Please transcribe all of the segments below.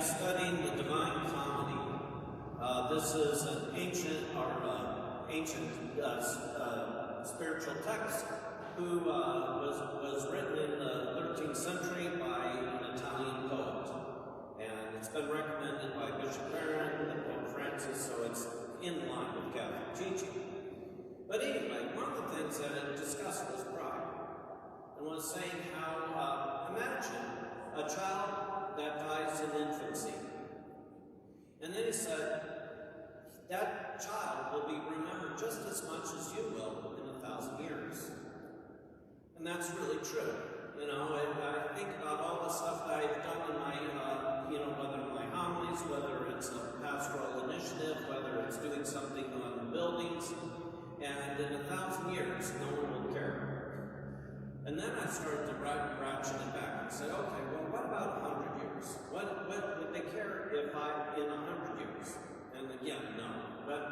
been studying the Divine Comedy. This is an ancient spiritual text who was written in the 13th century by an Italian poet. And it's been recommended by Bishop Barron and Pope Francis, so it's in line with Catholic teaching. But anyway, one of the things that it discussed was pride. And was saying how, imagine a child that dies in infancy. And then he said, that child will be remembered just as much as you will in 1,000 years. And that's really true. You know, and I think about all the stuff that I've done in my, whether my homilies, whether it's a pastoral initiative, whether it's doing something on buildings, and in 1,000 years, no one will care. And then I started to ratchet it back and say, okay, well, what about 100 years? What would they care if in 100 years? And again, no. But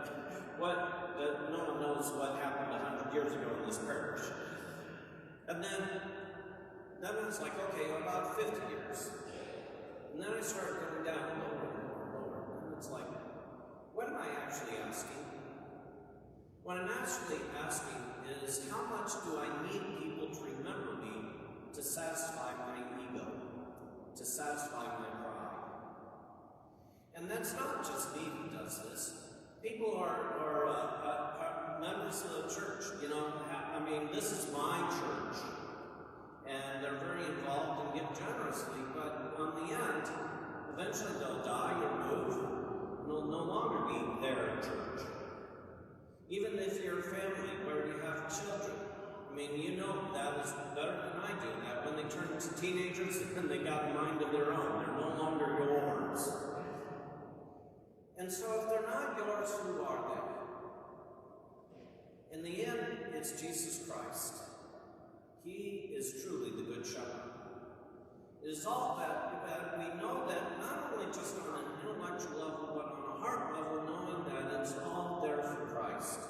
no one knows what happened 100 years ago in this parish. And then I was like, okay, about 50 years. And then I started going down lower and lower and lower. And it's like, what am I actually asking? What I'm actually asking is, how much do I need people to remember me to satisfy my ego, to satisfy my pride? And that's not just me who does this. People are members of the church, you know. I mean, this is my church, and they're very involved and give generously, but on the end, eventually they'll die or move, and they'll no longer be their church. Even if you're a family where you have children, I mean, you know that is better than I do, that when they turn into teenagers, then they got a mind of their own. They're no longer yours. And so if they're not yours, who are they? In the end, it's Jesus Christ. He is truly the Good Shepherd. It is all that we know that not only just on an intellectual level, but on a heart level, knowing that it's all there for Christ.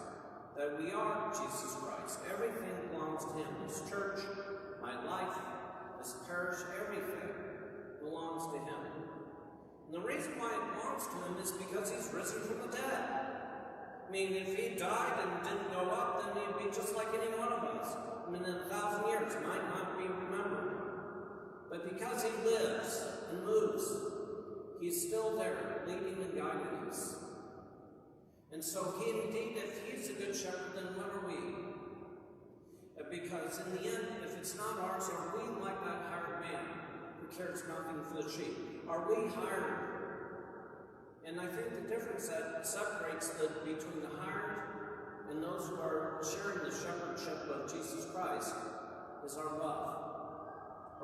That we are Jesus Christ. Everything belongs to Him. This church, my life, this parish, everything belongs to Him. And the reason why it belongs to Him is because He's risen from the dead. I mean, if He died and didn't go up, then He'd be just like any one of us. I mean, in 1,000 years, He might not be remembered. But because He lives and moves, He's still there, leading and guiding us. And so indeed, if He's a good shepherd, then what are we? Because in the end, if it's not ours, are we like that hired man who cares nothing for the sheep? Are we hired? And I think the difference that separates between the hired and those who are sharing the shepherdship of Jesus Christ is our love.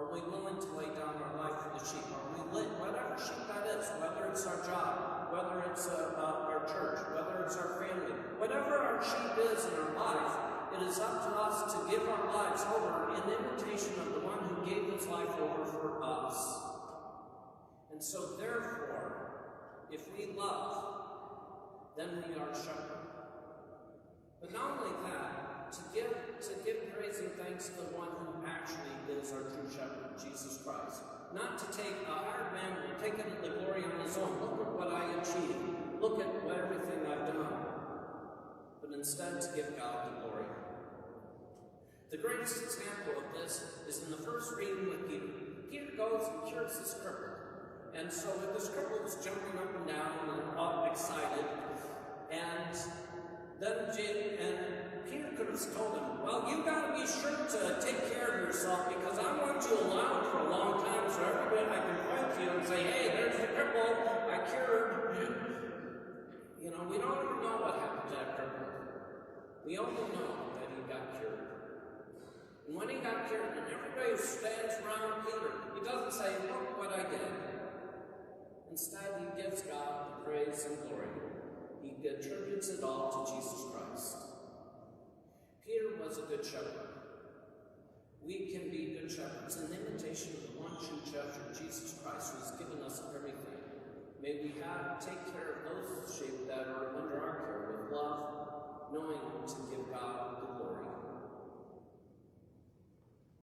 Are we willing to lay down our life for the sheep? Are we whatever sheep that is, whether it's our job, whether it's our church, whether it's our family, whatever our sheep is in our life, it is up to us to give our lives over in imitation of the one who gave His life over for us. And so therefore, if we love, then we are shepherd. But not only that, to give praise and thanks to the one who actually is our true shepherd, Jesus Christ. Not to take a hired man who will take the glory on his own. Look at what I achieved. Look at everything I've done. But instead to give God the glory. The greatest example of this is in the first reading with Peter. Peter goes and cures this cripple. And so this cripple is jumping up and down and all excited. And then Peter could have told him, well, you got to be sure to take care of yourself because I want you around for a long time so everybody I can point to you and say, hey, there's the cripple I cured. You know, we don't even know what happened to that cripple. We only know that he got cured. And when he got cured, and everybody stands around Peter, he doesn't say, look what I did. Instead, he gives God the praise and glory. He attributes it all to Jesus Christ. Peter was a good shepherd. We can be good shepherds in imitation of the one true shepherd, Jesus Christ, who has given us everything. May we take care of those sheep that are under our care with love, knowing to give God the glory.